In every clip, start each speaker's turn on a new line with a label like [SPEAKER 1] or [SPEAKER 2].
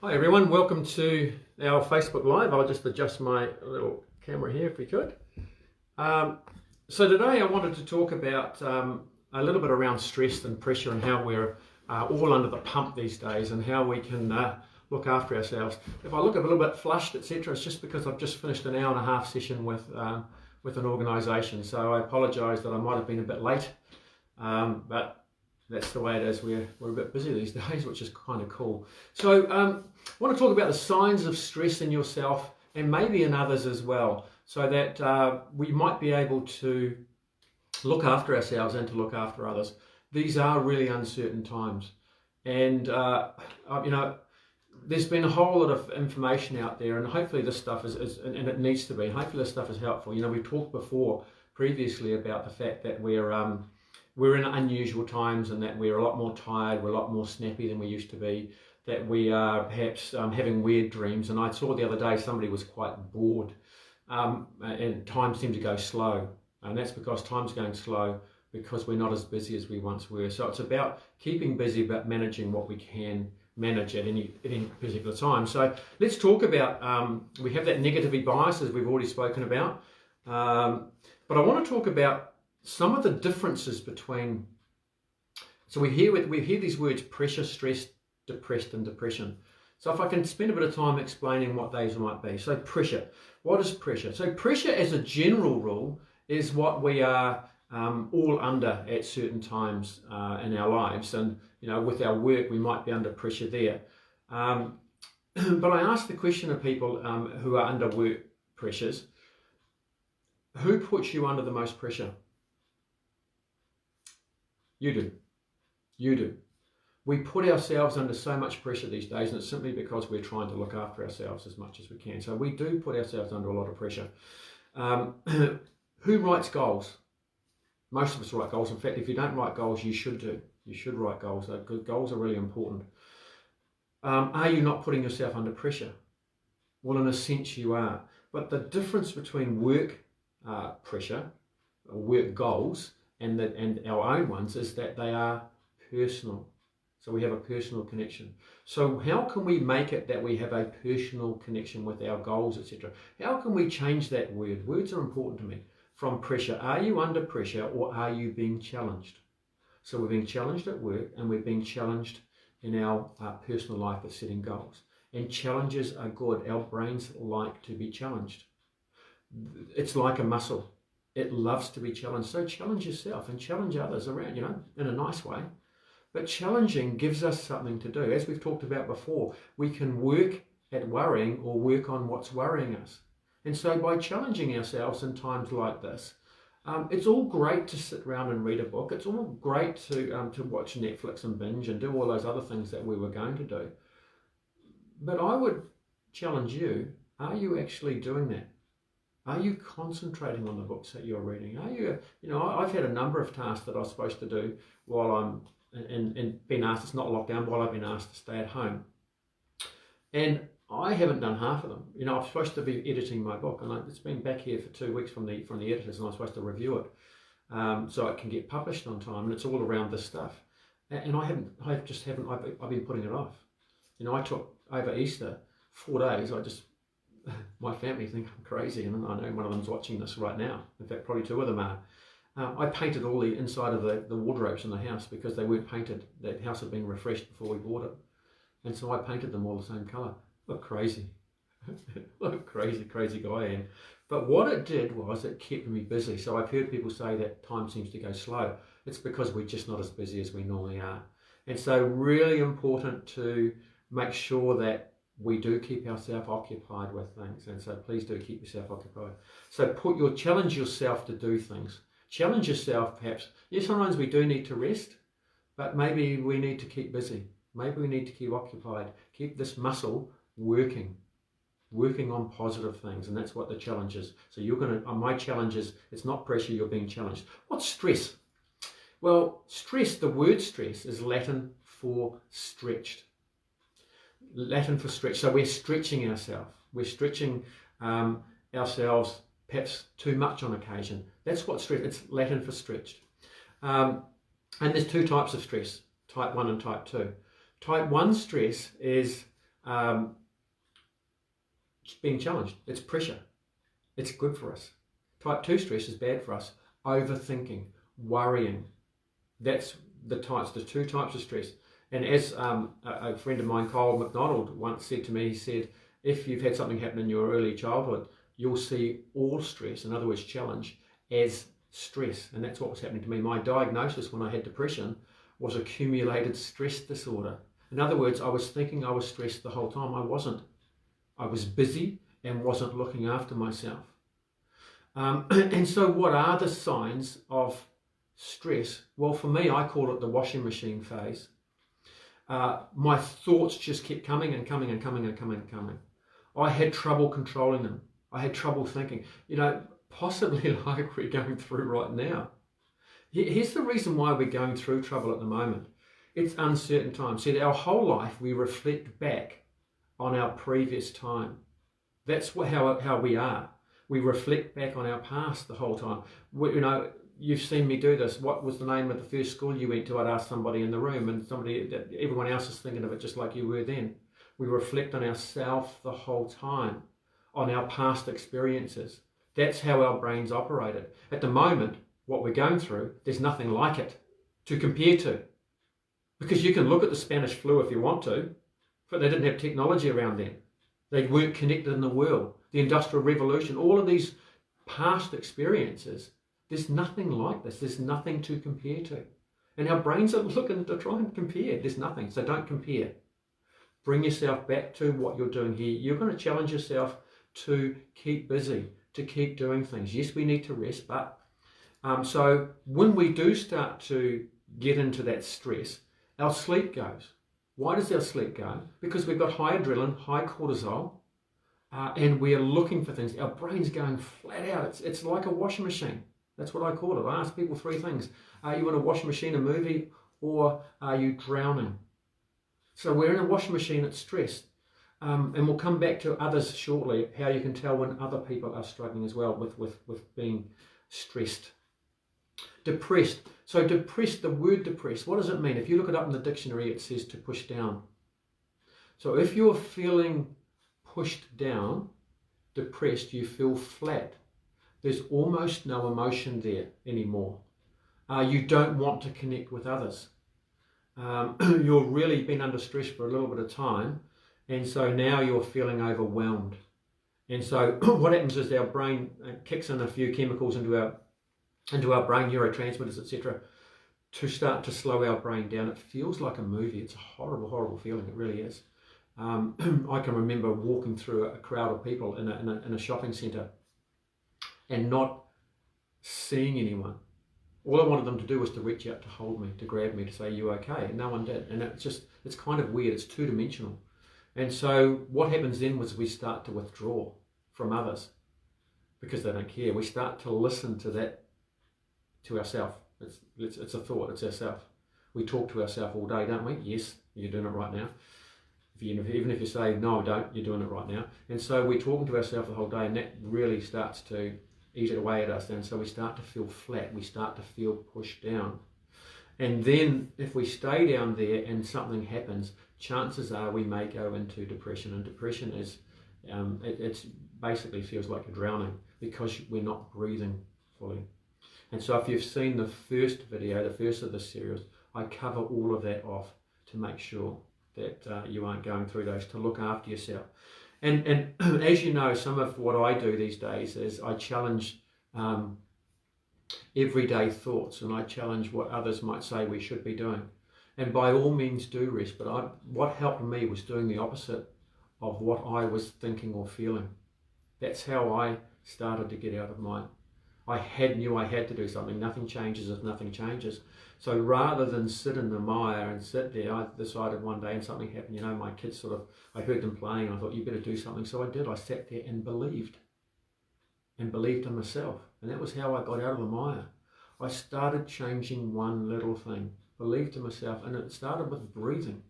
[SPEAKER 1] Hi everyone, welcome to our Facebook Live. I'll just adjust my little camera here if we could. So today I wanted to talk about a little bit around stress and pressure and how we're all under the pump these days and how we can look after ourselves. If I look a little bit flushed, etc., it's just because I've just finished an hour and a half session with an organisation. So I apologise that I might have been a bit late, but that's the way it is. We're a bit busy these days, which is kind of cool. So I want to talk about the signs of stress in yourself and maybe in others as well, so that we might be able to look after ourselves and to look after others. These are really uncertain times, and there's been a whole lot of information out there, and hopefully this stuff is and it needs to be. Hopefully this stuff is helpful. We talked previously about the fact that we're in unusual times and that we're a lot more tired, we're a lot more snappy than we used to be, that we are perhaps having weird dreams. And I saw the other day somebody was quite bored and time seemed to go slow. And that's because time's going slow because we're not as busy as we once were. So it's about keeping busy, but managing what we can manage at any particular time. So let's talk about, we have that negativity bias as we've already spoken about. But I want to talk about some of the differences between, so we hear these words: pressure, stress, depressed, and depression. So if I can spend a bit of time explaining what those might be. So pressure, what is pressure? So pressure as a general rule is what we are all under at certain times in our lives. And with our work we might be under pressure there. But I ask the question of people who are under work pressures: who puts you under the most pressure? You do. You do. We put ourselves under so much pressure these days, and it's simply because we're trying to look after ourselves as much as we can. So we do put ourselves under a lot of pressure. Who writes goals? Most of us write goals. In fact, if you don't write goals, you should do. You should write goals. Goals are really important. Are you not putting yourself under pressure? Well, in a sense you are. But the difference between work pressure, work goals, and our own ones is that they are personal. So we have a personal connection. So how can we make it that we have a personal connection with our goals, etc.? How can we change that word? Words are important to me. From pressure, are you under pressure or are you being challenged? So we're being challenged at work and we're being challenged in our personal life with setting goals. And challenges are good. Our brains like to be challenged. It's like a muscle. It loves to be challenged. So challenge yourself and challenge others around, in a nice way. But challenging gives us something to do. As we've talked about before, we can work at worrying or work on what's worrying us. And so by challenging ourselves in times like this, it's all great to sit around and read a book. It's all great to watch Netflix and binge and do all those other things that we were going to do. But I would challenge you, are you actually doing that? Are you concentrating on the books that you're reading? Are you, I've had a number of tasks that I was supposed to do while I'm and been asked, it's not lockdown, while I've been asked to stay at home. And I haven't done half of them. I'm supposed to be editing my book, and it's been back here for 2 weeks from the editors, and I'm supposed to review it so it can get published on time. And it's all around this stuff. And I've been putting it off. I took over Easter 4 days. My family think I'm crazy, and I know one of them's watching this right now. In fact, probably two of them are. I painted all the inside of the wardrobes in the house because they weren't painted. The house had been refreshed before we bought it. And so I painted them all the same colour. Look crazy. What a crazy guy I am. But what it did was it kept me busy. So I've heard people say that time seems to go slow. It's because we're just not as busy as we normally are. And so really important to make sure that we do keep ourselves occupied with things. And so please do keep yourself occupied. So challenge yourself to do things. Challenge yourself perhaps. Yes, sometimes we do need to rest, but maybe we need to keep busy. Maybe we need to keep occupied. Keep this muscle working on positive things. And that's what the challenge is. So my challenge is, it's not pressure, you're being challenged. What's stress? Well, stress, the word stress is Latin for stretched. Latin for stretch. So we're stretching ourselves. We're stretching ourselves perhaps too much on occasion. That's what stress, it's Latin for stretched. And there's two types of stress, type 1 and type 2. Type 1 stress is um, being challenged. It's pressure. It's good for us. Type 2 stress is bad for us. Overthinking, worrying. That's the two types of stress. And as a friend of mine, Kyle McDonald, once said to me, he said, if you've had something happen in your early childhood, you'll see all stress, in other words, challenge, as stress. And that's what was happening to me. My diagnosis when I had depression was accumulated stress disorder. In other words, I was thinking I was stressed the whole time. I wasn't. I was busy and wasn't looking after myself. And so what are the signs of stress? Well, for me, I call it the washing machine phase. My thoughts just kept coming and coming and coming and coming and coming. I had trouble controlling them. I had trouble thinking, possibly like we're going through right now. Here's the reason why we're going through trouble at the moment. It's uncertain times. See, our whole life we reflect back on our previous time. That's how we are. We reflect back on our past the whole time. You've seen me do this. What was the name of the first school you went to? I'd ask somebody in the room, and everyone else is thinking of it just like you were then. We reflect on ourselves the whole time, on our past experiences. That's how our brains operated. At the moment, what we're going through, there's nothing like it to compare to. Because you can look at the Spanish flu if you want to, but they didn't have technology around then. They weren't connected in the world. The Industrial Revolution, all of these past experiences, there's nothing like this. There's nothing to compare to. And our brains are looking to try and compare. There's nothing. So don't compare. Bring yourself back to what you're doing here. You're going to challenge yourself to keep busy, to keep doing things. Yes, we need to rest, but so when we do start to get into that stress, our sleep goes. Why does our sleep go? Because we've got high adrenaline, high cortisol, and we are looking for things. Our brain's going flat out. It's like a washing machine. That's what I call it. I ask people three things. Are you in a washing machine, a movie, or are you drowning? So we're in a washing machine that's stressed. And we'll come back to others shortly, how you can tell when other people are struggling as well with being stressed. Depressed. So depressed, the word depressed, what does it mean? If you look it up in the dictionary, it says to push down. So if you're feeling pushed down, depressed, you feel flat. There's almost no emotion there anymore. You don't want to connect with others. You've really been under stress for a little bit of time, and so now you're feeling overwhelmed. And so what happens is our brain kicks in a few chemicals into our brain, neurotransmitters, etc., to start to slow our brain down. It feels like a movie. It's a horrible, horrible feeling. It really is. I can remember walking through a crowd of people in a shopping centre and not seeing anyone. All I wanted them to do was to reach out, to hold me, to grab me, to say, "You okay?" And no one did. And it's kind of weird. It's two-dimensional. And so what happens then was we start to withdraw from others because they don't care. We start to listen to that, to ourselves. It's a thought. It's ourself. We talk to ourselves all day, don't we? Yes, you're doing it right now. Even if you say, "No, I don't," you're doing it right now. And so we're talking to ourselves the whole day, and that really starts to eat away at us. And so we start to feel flat. We start to feel pushed down. And then if we stay down there and something happens, chances are we may go into depression. And depression is, it basically feels like you're drowning because we're not breathing fully. And so if you've seen the first video, the first of the series, I cover all of that off to make sure that you aren't going through those, to look after yourself. And as you know, some of what I do these days is I challenge everyday thoughts, and I challenge what others might say we should be doing. And by all means do rest, but what helped me was doing the opposite of what I was thinking or feeling. That's how I started to get out of mine. Knew I had to do something. Nothing changes if nothing changes. So rather than sit in the mire and sit there, I decided one day, and something happened, my kids I heard them playing, and I thought, you better do something. So I did. I sat there and believed in myself. And that was how I got out of the mire. I started changing one little thing, believed in myself, and it started with breathing.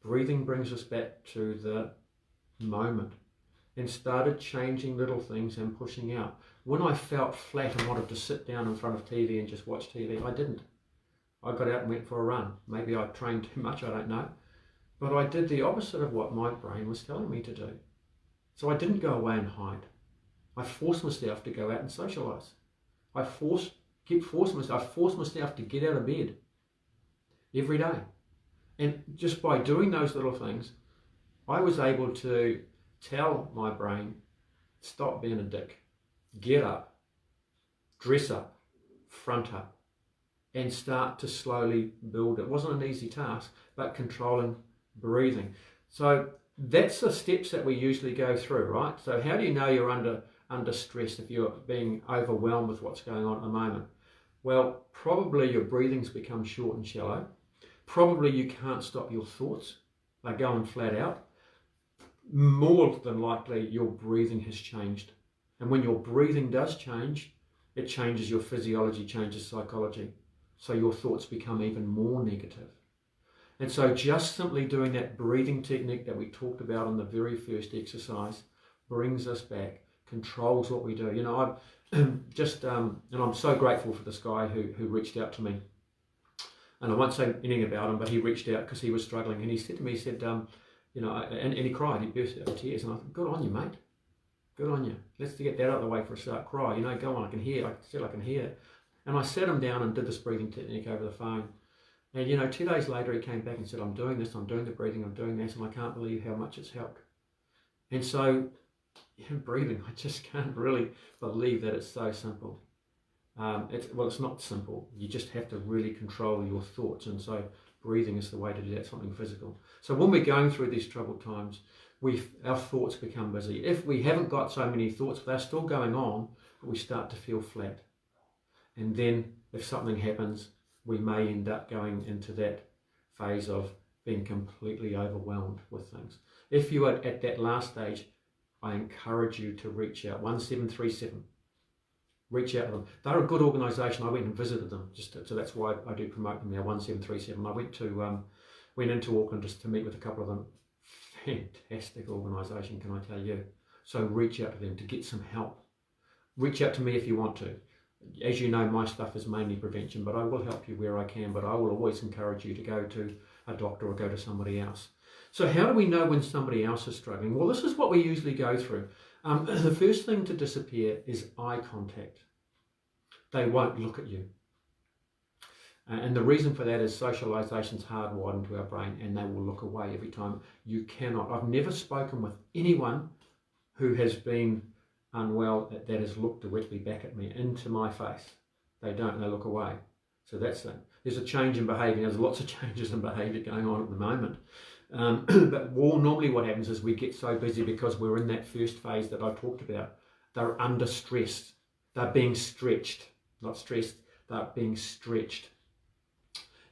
[SPEAKER 1] Breathing brings us back to the moment, and started changing little things and pushing out. When I felt flat and wanted to sit down in front of TV and just watch TV, I didn't. I got out and went for a run. Maybe I trained too much, I don't know. But I did the opposite of what my brain was telling me to do. So I didn't go away and hide. I forced myself to go out and socialise. I forced myself to get out of bed every day. And just by doing those little things, I was able to tell my brain, stop being a dick, get up, dress up, front up, and start to slowly build it. It wasn't an easy task, but controlling breathing. So that's the steps that we usually go through, right? So how do you know you're under stress if you're being overwhelmed with what's going on at the moment? Well, probably your breathing's become short and shallow. Probably you can't stop your thoughts. They're going flat out. More than likely your breathing has changed. And when your breathing does change, it changes your physiology, changes psychology. So your thoughts become even more negative. And so just simply doing that breathing technique that we talked about in the very first exercise brings us back, controls what we do. You know, I've just, and I'm so grateful for this guy who reached out to me. And I won't say anything about him, but he reached out because he was struggling. And he said to me, he said, you know, and he cried, he burst out into tears. And I thought, good on you, mate. Good on you. Let's get that out of the way for a start. Cry, you know, go on, I can hear it. And I sat him down and did this breathing technique over the phone. And, you know, 2 days later, he came back and said, I'm doing this, I'm doing the breathing, I'm doing this, and I can't believe how much it's helped. And so, breathing, I just can't really believe that it's so simple. It's not simple. You just have to really control your thoughts. And so breathing is the way to do that, something physical. So when we're going through these troubled times, our thoughts become busy. If we haven't got so many thoughts, but they're still going on, but we start to feel flat. And then if something happens, we may end up going into that phase of being completely overwhelmed with things. If you are at that last stage, I encourage you to reach out. 1737. Reach out to them. They're a good organisation. I went and visited them, so that's why I do promote them now. 1737. I went into Auckland just to meet with a couple of them. Fantastic organisation, can I tell you? So reach out to them to get some help. Reach out to me if you want to. As you know, my stuff is mainly prevention, but I will help you where I can, but I will always encourage you to go to a doctor or go to somebody else. So how do we know when somebody else is struggling? Well, this is what we usually go through. The first thing to disappear is eye contact. They won't look at you. And the reason for that is socialisation is hardwired into our brain, and they will look away every time. You cannot. I've never spoken with anyone who has been unwell that has looked directly back at me, into my face. They don't, they look away. So that's it. There's a change in behaviour. There's lots of changes in behaviour going on at the moment. But normally what happens is we get so busy because we're in that first phase that I talked about. They're under stress. They're being stretched. Not stressed, they're being stretched.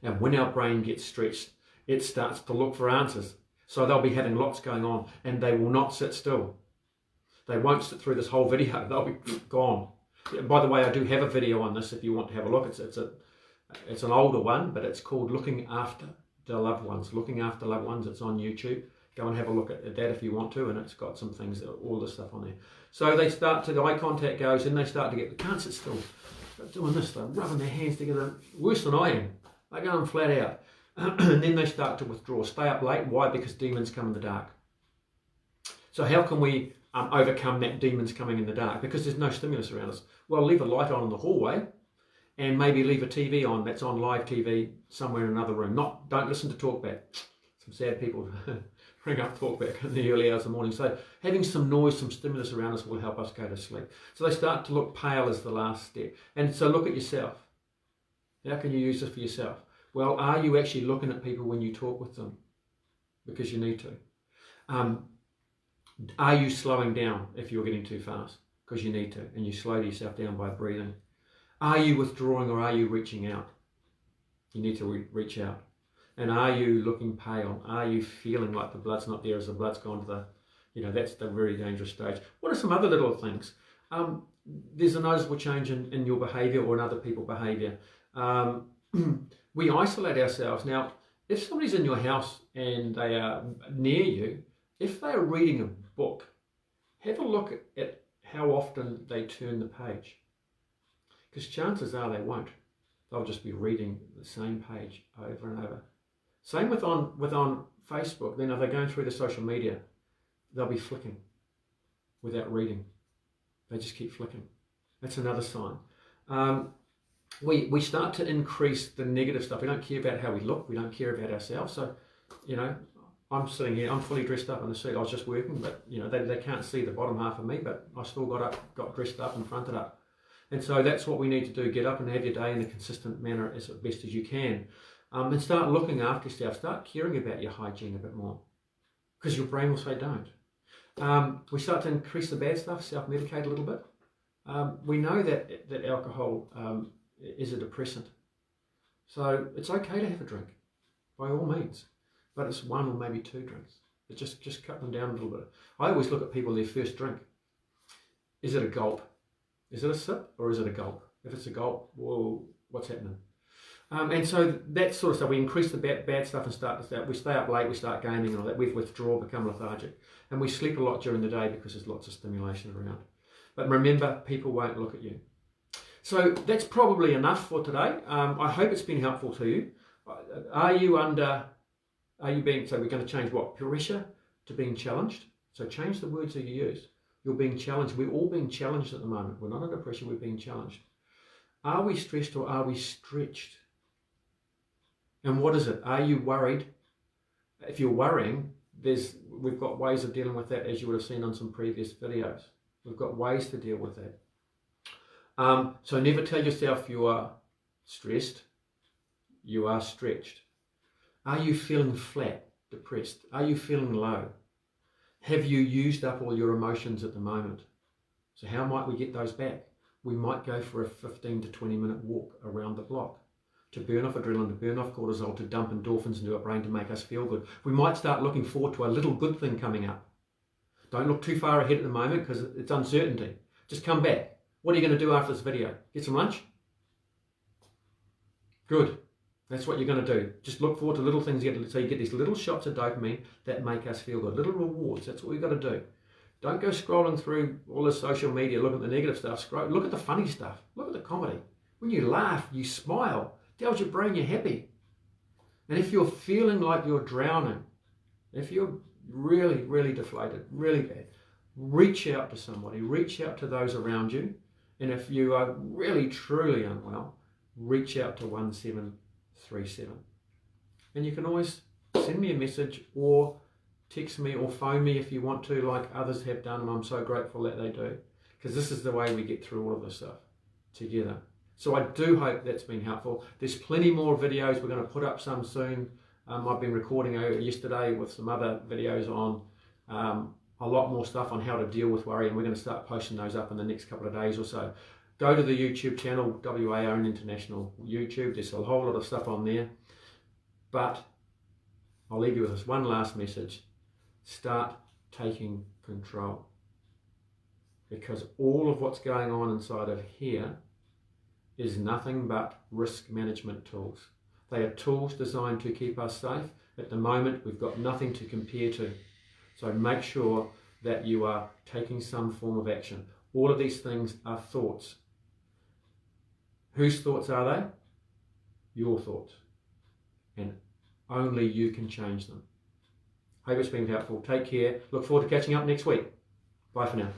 [SPEAKER 1] And when our brain gets stretched, it starts to look for answers. So they'll be having lots going on, and they will not sit still. They won't sit through this whole video. They'll be gone. By the way, I do have a video on this if you want to have a look. It's an older one, but it's called Looking After the Loved Ones. Looking After Loved Ones. It's on YouTube. Go and have a look at that if you want to, and it's got some things, all this stuff on there. So they start to, the eye contact goes, and they start to get, they can't sit still. They're doing this, they're rubbing their hands together, worse than I am. They're going flat out. And then they start to withdraw, stay up late. Why? Because demons come in the dark. So how can we overcome that demons coming in the dark? Because there's no stimulus around us. Well, leave a light on in the hallway, and maybe leave a TV on that's on live TV somewhere in another room. Don't listen to talkback. Some sad people bring up talkback in the early hours of the morning. So having some noise, some stimulus around us will help us go to sleep. So they start to look pale as the last step. And so look at yourself. How can you use this for yourself? Well, are you actually looking at people when you talk with them? Because you need to. Are you slowing down if you're getting too fast? Because you need to, and you slow yourself down by breathing. Are you withdrawing, or are you reaching out? You need to reach out. And are you looking pale? Are you feeling like the blood's not there as the blood's gone to the, that's the very dangerous stage. What are some other little things? There's a noticeable change in your behaviour or in other people's behaviour. We isolate ourselves. Now, if somebody's in your house and they are near you, if they are reading a book, have a look at how often they turn the page. Because chances are they won't. They'll just be reading the same page over and over. Same with on Facebook. Then if they're going through the social media, they'll be flicking without reading. They just keep flicking. That's another sign. We start to increase the negative stuff. We don't care about how we look. We don't care about ourselves. So, you know, I'm sitting here, I'm fully dressed up in the suit. I was just working, but, you know, they can't see the bottom half of me, but I still got dressed up and fronted up. And so that's what we need to do. Get up and have your day in a consistent manner as best as you can. And start looking after yourself. Start caring about your hygiene a bit more, because your brain will say don't. We start to increase the bad stuff, self-medicate a little bit. We know that alcohol is a depressant. So it's okay to have a drink, by all means. But it's 1 or maybe 2 drinks. But just cut them down a little bit. I always look at people, their first drink. Is it a gulp? Is it a sip or is it a gulp? If it's a gulp, well, what's happening? And so that sort of stuff, we increase the bad stuff and we stay up late, we start gaming and all that, we withdraw, become lethargic. And we sleep a lot during the day because there's lots of stimulation around. But remember, people won't look at you. So that's probably enough for today. I hope it's been helpful to you. So we're going to change what? Pressure to being challenged. So change the words that you use. You're being challenged. We're all being challenged at the moment. We're not under pressure, we're being challenged. Are we stressed or are we stretched? And what is it? Are you worried? If you're worrying, we've got ways of dealing with that, as you would have seen on some previous videos. We've got ways to deal with that. So never tell yourself you are stressed. You are stretched. Are you feeling flat, depressed? Are you feeling low? Have you used up all your emotions at the moment? So how might we get those back? We might go for a 15 to 20 minute walk around the block to burn off adrenaline, to burn off cortisol, to dump endorphins into our brain to make us feel good. We might start looking forward to a little good thing coming up. Don't look too far ahead at the moment because it's uncertainty. Just come back. What are you going to do after this video? Get some lunch? Good. That's what you're going to do. Just look forward to little things. So you get these little shots of dopamine that make us feel good. Little rewards. That's what we've got to do. Don't go scrolling through all the social media, look at the negative stuff. Look at the funny stuff. Look at the comedy. When you laugh, you smile. Tells your brain you're happy. And if you're feeling like you're drowning, if you're really, really deflated, really bad, reach out to somebody. Reach out to those around you. And if you are really, truly unwell, reach out to 1737. And you can always send me a message or text me or phone me if you want to, like others have done, and I'm so grateful that they do, because this is the way we get through all of this stuff together. So I do hope that's been helpful. There's plenty more videos. We're going to put up some soon. I've been recording yesterday with some other videos on a lot more stuff on how to deal with worry, and we're going to start posting those up in the next couple of days or so. Go to the YouTube channel, WA Own International YouTube. There's a whole lot of stuff on there. But I'll leave you with this one last message. Start taking control. Because all of what's going on inside of here is nothing but risk management tools. They are tools designed to keep us safe. At the moment, we've got nothing to compare to. So make sure that you are taking some form of action. All of these things are thoughts. Whose thoughts are they? Your thoughts. And only you can change them. Hope it's been helpful. Take care. Look forward to catching up next week. Bye for now.